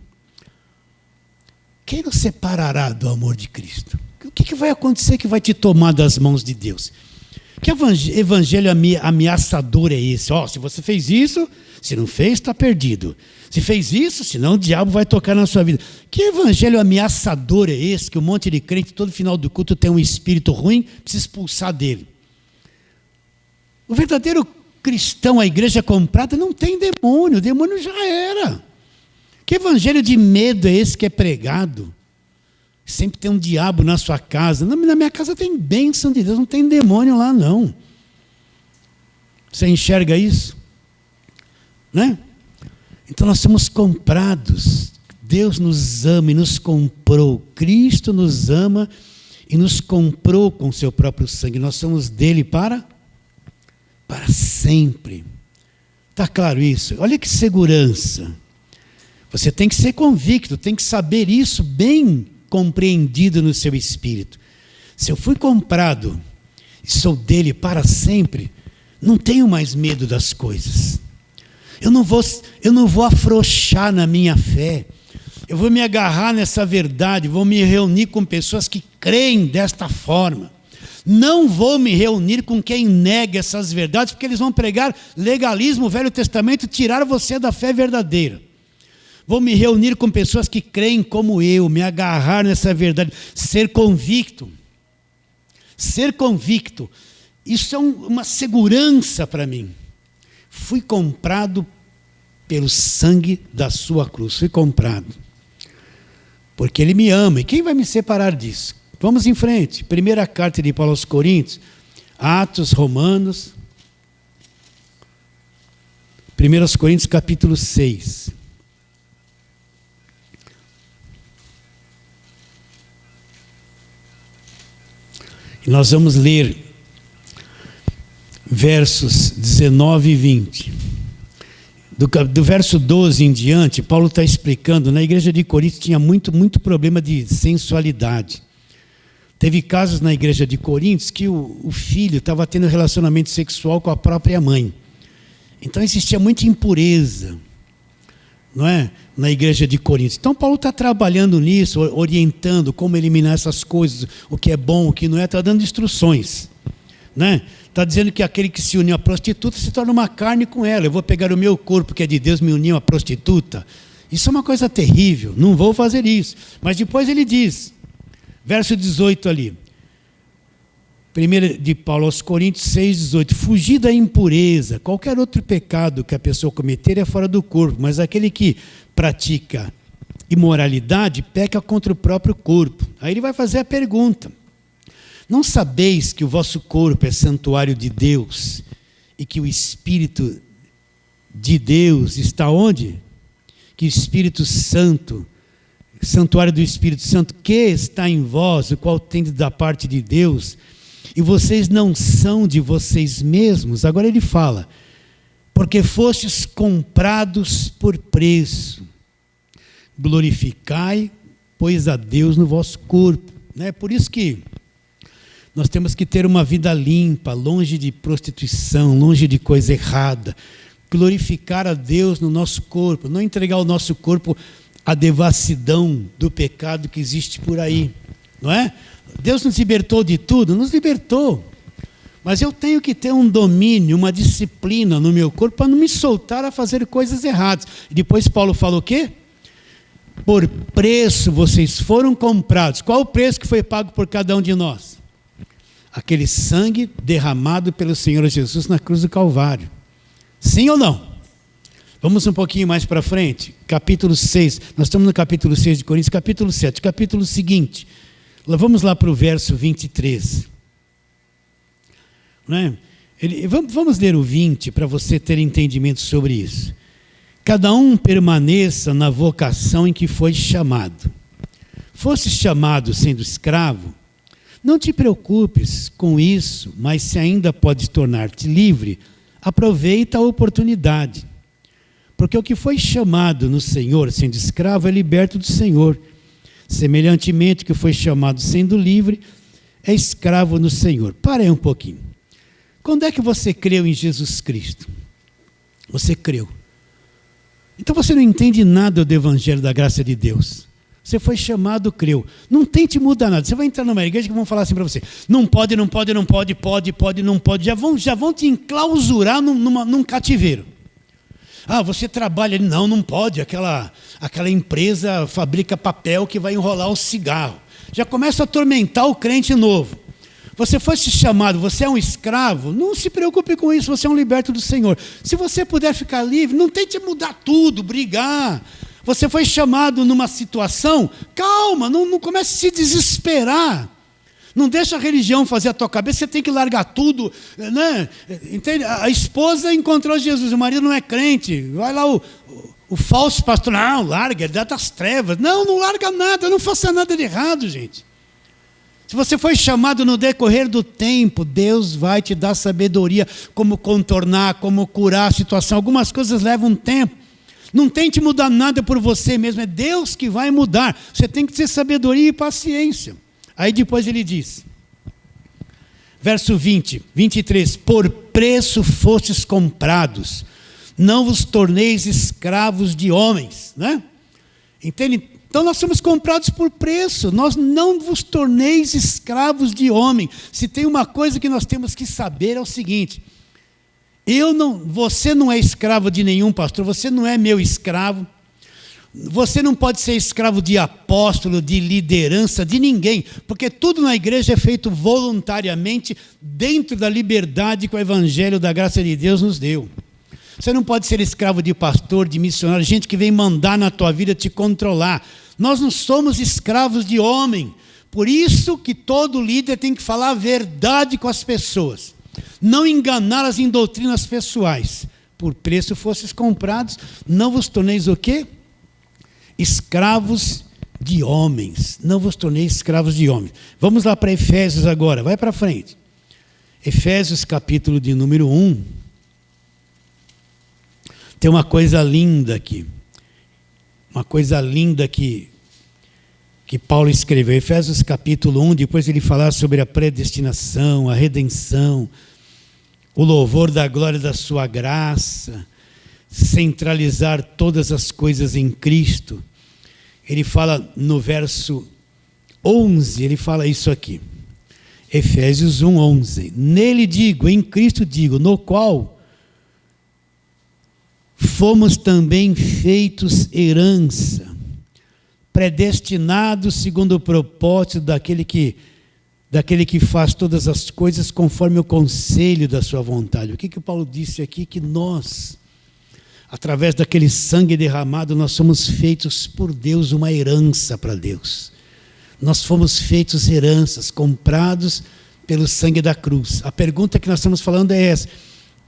Quem nos separará do amor de Cristo? O que vai acontecer que vai te tomar das mãos de Deus? Que evangelho ameaçador é esse? Se você fez isso, se não fez, está perdido. Se fez isso, senão o diabo vai tocar na sua vida. Que evangelho ameaçador é esse? Que um monte de crente, todo final do culto, tem um espírito ruim, precisa expulsar dele. O verdadeiro cristão, a igreja comprada, não tem demônio. O demônio já era. Que evangelho de medo é esse que é pregado? Sempre tem um diabo na sua casa. Na minha casa tem bênção de Deus, não tem demônio lá não. Você enxerga isso? Né? Então nós somos comprados. Deus nos ama e nos comprou. Cristo nos ama e nos comprou com o seu próprio sangue. Nós somos dele para sempre. Está claro isso? Olha que segurança. Você tem que ser convicto, tem que saber isso bem compreendido no seu espírito. Se eu fui comprado e sou dele para sempre, não tenho mais medo das coisas. Eu não vou afrouxar na minha fé. Eu vou me agarrar nessa verdade, vou me reunir com pessoas que creem desta forma. Não vou me reunir com quem nega essas verdades, porque eles vão pregar legalismo, o Velho Testamento, tirar você da fé verdadeira. Vou me reunir com pessoas que creem como eu, me agarrar nessa verdade, ser convicto. Ser convicto, isso é uma segurança para mim. Fui comprado pelo sangue da sua cruz, fui comprado. Porque ele me ama, e quem vai me separar disso? Vamos em frente. Primeira carta de Paulo aos Coríntios, Atos, Romanos, 1 Coríntios capítulo 6. E nós vamos ler versos 19 e 20. Do verso 12 em diante, Paulo está explicando, na igreja de Corinto tinha muito problema de sensualidade. Teve casos na igreja de Corinto que o filho estava tendo relacionamento sexual com a própria mãe. Então existia muita impureza, não é? Na igreja de Corinto. Então Paulo está trabalhando nisso, orientando como eliminar essas coisas, o que é bom, o que não é, está dando instruções, né? Está dizendo que aquele que se uniu à prostituta se torna uma carne com ela. Eu vou pegar o meu corpo que é de Deus, me unir à prostituta. Isso é uma coisa terrível, não vou fazer isso. Mas depois ele diz, verso 18 ali, 1 de Paulo aos Coríntios 6, 18, fugir da impureza, qualquer outro pecado que a pessoa cometer é fora do corpo, mas aquele que pratica imoralidade peca contra o próprio corpo. Aí ele vai fazer a pergunta, não sabeis que o vosso corpo é santuário de Deus e que o Espírito de Deus está onde? Que o Espírito Santo, santuário do Espírito Santo, que está em vós, o qual tendes da parte de Deus, e vocês não são de vocês mesmos. Agora ele fala, porque fostes comprados por preço. Glorificai, pois, a Deus no vosso corpo. Por isso que nós temos que ter uma vida limpa, longe de prostituição, longe de coisa errada. Glorificar a Deus no nosso corpo, não entregar o nosso corpo à devassidão do pecado que existe por aí, não é? Deus nos libertou de tudo, nos libertou. Mas eu tenho que ter um domínio, uma disciplina no meu corpo para não me soltar a fazer coisas erradas. E depois Paulo fala o quê? Por preço vocês foram comprados. Qual o preço que foi pago por cada um de nós? Aquele sangue derramado pelo Senhor Jesus na cruz do Calvário. Sim ou não? Vamos um pouquinho mais para frente. Capítulo 6. Nós estamos no capítulo 6 de Coríntios, capítulo 7. Capítulo seguinte. Vamos lá para o verso 23. Não é? Vamos ler o 20 para você ter entendimento sobre isso. Cada um permaneça na vocação em que foi chamado. Fosse chamado sendo escravo, não te preocupes com isso, mas se ainda podes tornar-te livre, aproveita a oportunidade. Porque o que foi chamado no Senhor sendo escravo é liberto do Senhor. Semelhantemente, o que foi chamado sendo livre é escravo no Senhor. Para aí um pouquinho. Quando é que você creu em Jesus Cristo? Você creu. Então você não entende nada do Evangelho da graça de Deus. Você foi chamado, creu. Não tente mudar nada. Você vai entrar numa igreja que vão falar assim para você: não pode, não pode, não pode, pode, não pode. Já vão te enclausurar num cativeiro. Ah, você trabalha ali. Não, não pode. Aquela empresa fabrica papel que vai enrolar o cigarro. Já começa a atormentar o crente novo. Você foi chamado, você é um escravo, não se preocupe com isso, você é um liberto do Senhor. Se você puder ficar livre, não tente mudar tudo, brigar. Você foi chamado numa situação, calma, não comece a se desesperar. Não deixa a religião fazer a tua cabeça, você tem que largar tudo, né? Entende? A esposa encontrou Jesus, o marido não é crente, vai lá o falso pastor, não, larga, ele dá das trevas. Não larga nada, não faça nada de errado, gente. Se você foi chamado no decorrer do tempo, Deus vai te dar sabedoria, como contornar, como curar a situação. Algumas coisas levam tempo. Não tente mudar nada por você mesmo, é Deus que vai mudar. Você tem que ter sabedoria e paciência. Aí depois ele diz, verso 23, por preço fostes comprados, não vos torneis escravos de homens, né? Entende? Então nós somos comprados por preço, nós não vos torneis escravos de homem. Se tem uma coisa que nós temos que saber é o seguinte: você não é escravo de nenhum pastor, você não é meu escravo, você não pode ser escravo de apóstolo, de liderança, de ninguém, porque tudo na igreja é feito voluntariamente, dentro da liberdade que o Evangelho da graça de Deus nos deu. Você não pode ser escravo de pastor, de missionário, gente que vem mandar na tua vida te controlar. Nós não somos escravos de homem. Por isso que todo líder tem que falar a verdade com as pessoas. Não enganá-las em doutrinas pessoais. Por preço fostes comprados, não vos torneis o quê? Escravos de homens. Não vos torneis escravos de homens. Vamos lá para Efésios agora, vai para frente. Efésios capítulo de número 1. Tem uma coisa linda aqui. Uma coisa linda que Paulo escreveu. Efésios capítulo 1, depois ele falar sobre a predestinação, a redenção, o louvor da glória da sua graça, centralizar todas as coisas em Cristo. Ele fala no verso 11, ele fala isso aqui. Efésios 1, 11. Nele digo, em Cristo digo, no qual fomos também feitos herança, predestinados segundo o propósito daquele que faz todas as coisas conforme o conselho da sua vontade. O que Paulo disse aqui? Que nós, através daquele sangue derramado, nós somos feitos por Deus uma herança para Deus. Nós fomos feitos heranças, comprados pelo sangue da cruz. A pergunta que nós estamos falando é essa: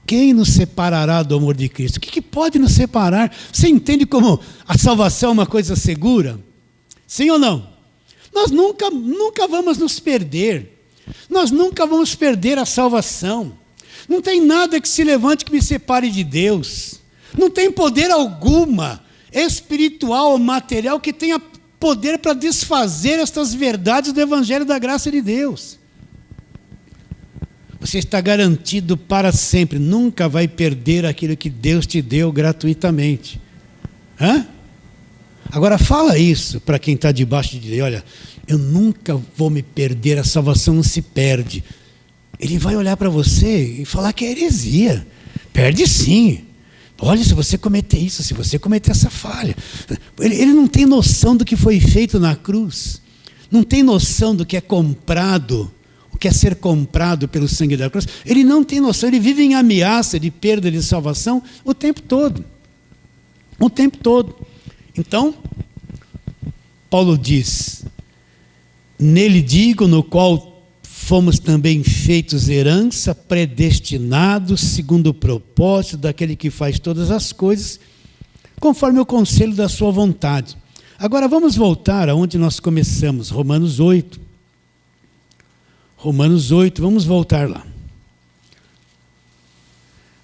quem nos separará do amor de Cristo? O que pode nos separar? Você entende como a salvação é uma coisa segura? Sim ou não? Nós nunca vamos nos perder. Nós nunca vamos perder a salvação. Não tem nada que se levante que me separe de Deus. Não tem poder alguma, espiritual ou material, que tenha poder para desfazer estas verdades do Evangelho da graça de Deus. Você está garantido para sempre, nunca vai perder aquilo que Deus te deu gratuitamente. Agora fala isso para quem está debaixo de lei: olha, eu nunca vou me perder, a salvação não se perde. Ele vai olhar para você e falar que é heresia. Perde sim. Olha, se você cometer isso, se você cometer essa falha. Ele não tem noção do que foi feito na cruz. Não tem noção do que é comprado, o que é ser comprado pelo sangue da cruz. Ele não tem noção, ele vive em ameaça de perda de salvação o tempo todo. O tempo todo. Então, Paulo diz: nele digo, no qual fomos também feitos herança, predestinados segundo o propósito daquele que faz todas as coisas, conforme o conselho da sua vontade. Agora vamos voltar aonde nós começamos, Romanos 8. Romanos 8, vamos voltar lá.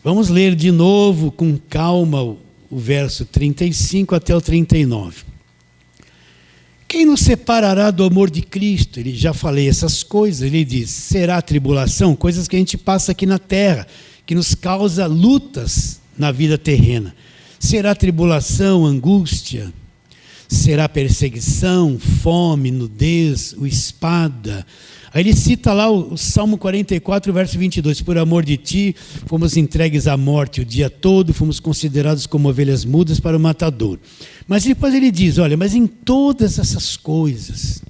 Vamos ler de novo com calma o verso 35 até o 39. Quem nos separará do amor de Cristo? Ele já falei essas coisas. Ele diz, será tribulação? Coisas que a gente passa aqui na terra, que nos causa lutas na vida terrena. Será tribulação, angústia? Será perseguição, fome, nudez, o espada? Aí ele cita lá o Salmo 44, verso 22. Por amor de ti, fomos entregues à morte o dia todo, fomos considerados como ovelhas mudas para o matador. Mas depois ele diz, olha, mas em todas essas coisas,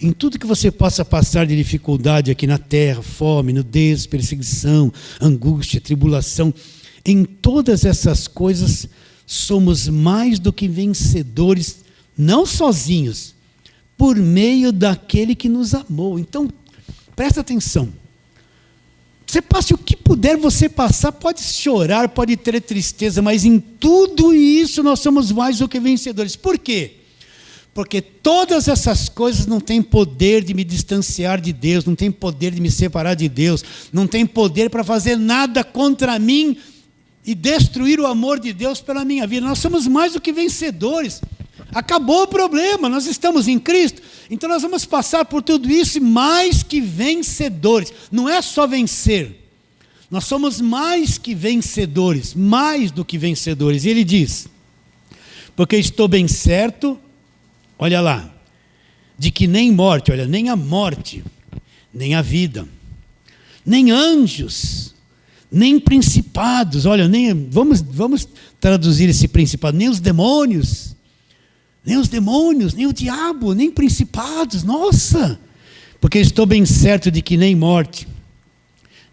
em tudo que você possa passar de dificuldade aqui na terra, fome, nudez, perseguição, angústia, tribulação, em todas essas coisas somos mais do que vencedores, não sozinhos, por meio daquele que nos amou. Então, presta atenção. Você passe o que puder você passar, pode chorar, pode ter tristeza, mas em tudo isso nós somos mais do que vencedores. Por quê? Porque todas essas coisas não têm poder de me distanciar de Deus, não têm poder de me separar de Deus, não têm poder para fazer nada contra mim e destruir o amor de Deus pela minha vida. Nós somos mais do que vencedores. Acabou o problema, nós estamos em Cristo, então nós vamos passar por tudo isso mais que vencedores. Não é só vencer, nós somos mais que vencedores, mais do que vencedores. E ele diz, porque estou bem certo, olha lá, de que nem morte, olha, nem a morte, nem a vida, nem anjos, nem principados, olha, nem, vamos traduzir esse principado, nem os demônios, nem o diabo, nem principados, nossa, porque estou bem certo de que nem morte,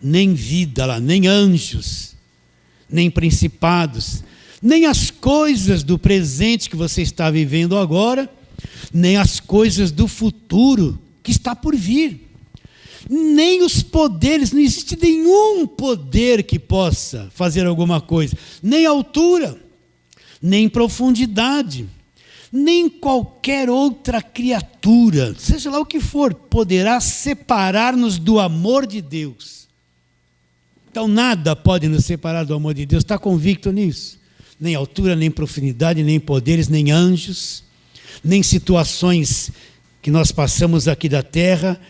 nem vida lá, nem anjos, nem principados, nem as coisas do presente que você está vivendo agora, nem as coisas do futuro que está por vir, nem os poderes, não existe nenhum poder que possa fazer alguma coisa, nem altura, nem profundidade, nem qualquer outra criatura, seja lá o que for, poderá separar-nos do amor de Deus. Então nada pode nos separar do amor de Deus, está convicto nisso? Nem altura, nem profundidade, nem poderes, nem anjos, nem situações que nós passamos aqui da terra,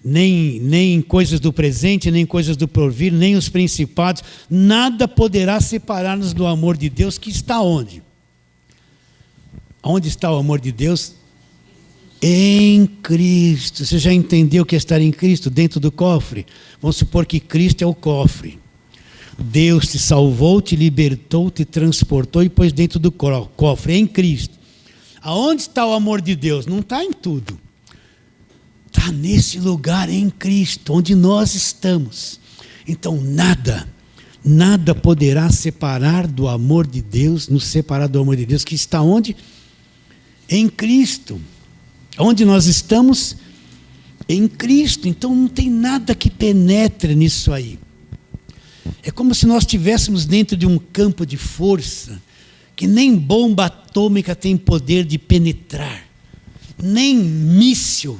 nem coisas do presente, nem coisas do porvir, nem os principados, nada poderá separar-nos do amor de Deus que está onde? Onde está o amor de Deus? Em Cristo. Você já entendeu o que é estar em Cristo? Dentro do cofre. Vamos supor que Cristo é o cofre. Deus te salvou, te libertou, te transportou e pôs dentro do cofre, em Cristo. Aonde está o amor de Deus? Não está em tudo. Está nesse lugar, em Cristo, onde nós estamos. Então nada poderá separar do amor de Deus, nos separar do amor de Deus, que está onde? Em Cristo. Onde nós estamos? Em Cristo. Então não tem nada que penetre nisso aí. É como se nós estivéssemos dentro de um campo de força, que nem bomba atômica tem poder de penetrar, nem míssil,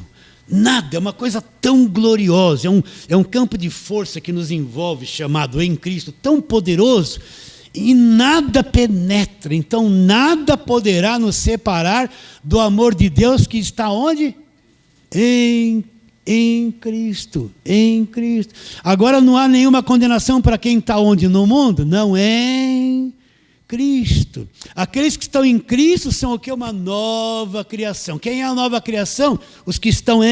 nada, é uma coisa tão gloriosa, é um campo de força que nos envolve, chamado em Cristo, tão poderoso, e nada penetra, então nada poderá nos separar do amor de Deus que está onde? Em Cristo, em Cristo. Agora não há nenhuma condenação para quem está onde? No mundo? Não, em Cristo. Aqueles que estão em Cristo são o que? Uma nova criação. Quem é a nova criação? Os que estão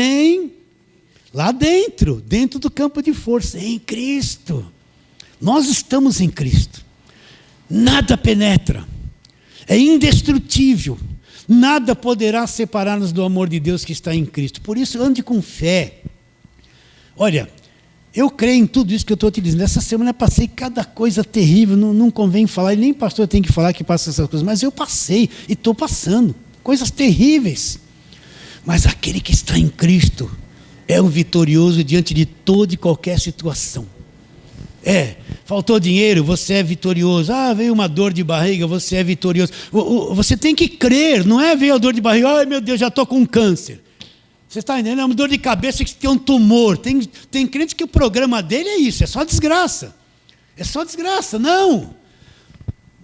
lá dentro do campo de força, em Cristo. Nós estamos em Cristo. Nada penetra. É indestrutível. Nada poderá separar-nos do amor de Deus que está em Cristo. Por isso, ande com fé. Olha, eu creio em tudo isso que eu estou te dizendo. Essa semana eu passei cada coisa terrível, não convém falar, e nem pastor tem que falar que passa essas coisas, mas eu passei e estou passando. Coisas terríveis. Mas aquele que está em Cristo é um vitorioso diante de toda e qualquer situação. Faltou dinheiro, você é vitorioso. Veio uma dor de barriga, você é vitorioso. Você tem que crer, não é veio a dor de barriga, ai meu Deus, já estou com câncer. Você está entendendo? É uma dor de cabeça que tem um tumor. Tem crente que o programa dele é isso, é só desgraça. É só desgraça, não.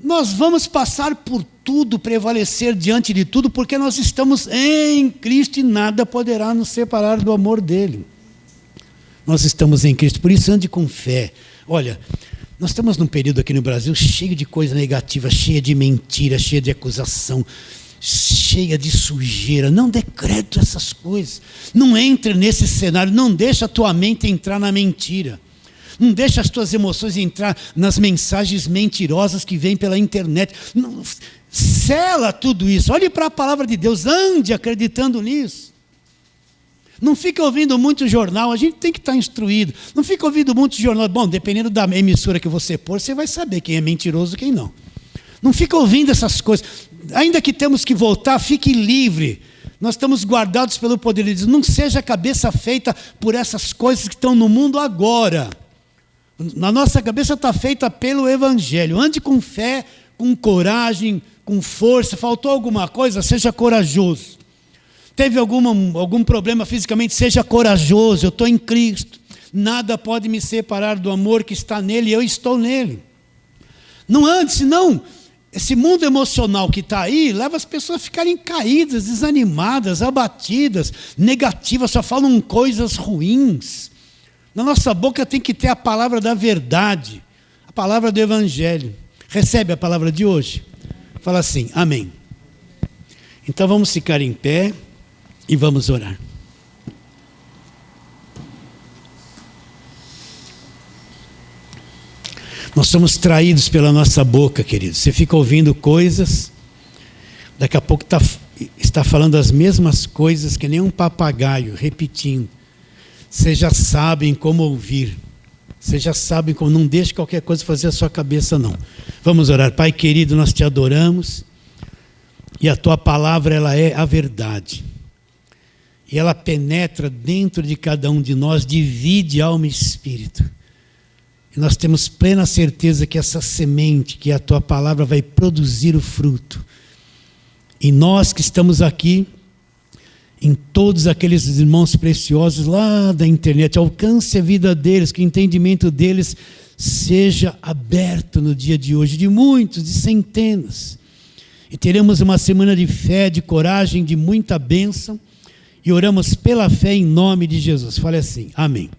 Nós vamos passar por tudo prevalecer diante de tudo, porque nós estamos em Cristo e nada poderá nos separar do amor dele. Nós estamos em Cristo, por isso ande com fé. Olha, nós estamos num período aqui no Brasil cheio de coisa negativa, cheia de mentira, cheia de acusação, cheia de sujeira. Não dê crédito a essas coisas. Não entre nesse cenário, não deixa a tua mente entrar na mentira. Não deixa as tuas emoções entrar nas mensagens mentirosas que vêm pela internet. Não, sela tudo isso. Olhe para a palavra de Deus, ande acreditando nisso. Não fica ouvindo muito jornal, a gente tem que estar instruído. Não fica ouvindo muito jornal. Bom, dependendo da emissora que você pôr, você vai saber quem é mentiroso e quem não. Não fica ouvindo essas coisas. Ainda que temos que voltar, fique livre. Nós estamos guardados pelo poder de Deus. Não seja a cabeça feita por essas coisas que estão no mundo agora. Na nossa cabeça está feita pelo Evangelho. Ande com fé, com coragem, com força. Faltou alguma coisa? Seja corajoso. Teve algum problema fisicamente? Seja corajoso. Eu estou em Cristo. Nada pode me separar do amor que está nele e eu estou nele. Não ande, senão esse mundo emocional que está aí leva as pessoas a ficarem caídas, desanimadas, abatidas, negativas, só falam coisas ruins. Na nossa boca tem que ter a palavra da verdade, a palavra do Evangelho. Recebe a palavra de hoje? Fala assim, amém. Então vamos ficar em pé e vamos orar. Nós somos traídos pela nossa boca, queridos. Você fica ouvindo coisas, daqui a pouco está falando as mesmas coisas que nem um papagaio, repetindo. Vocês já sabem como ouvir. Vocês já sabem como. Não deixe qualquer coisa fazer a sua cabeça, não. Vamos orar. Pai querido, nós te adoramos. E a tua palavra, ela é a verdade. E ela penetra dentro de cada um de nós, divide alma e espírito. E nós temos plena certeza que essa semente, que é a tua palavra, vai produzir o fruto. E nós que estamos aqui, em todos aqueles irmãos preciosos lá da internet, alcance a vida deles, que o entendimento deles seja aberto no dia de hoje, de muitos, de centenas. E teremos uma semana de fé, de coragem, de muita bênção, e oramos pela fé em nome de Jesus. Fale assim, amém.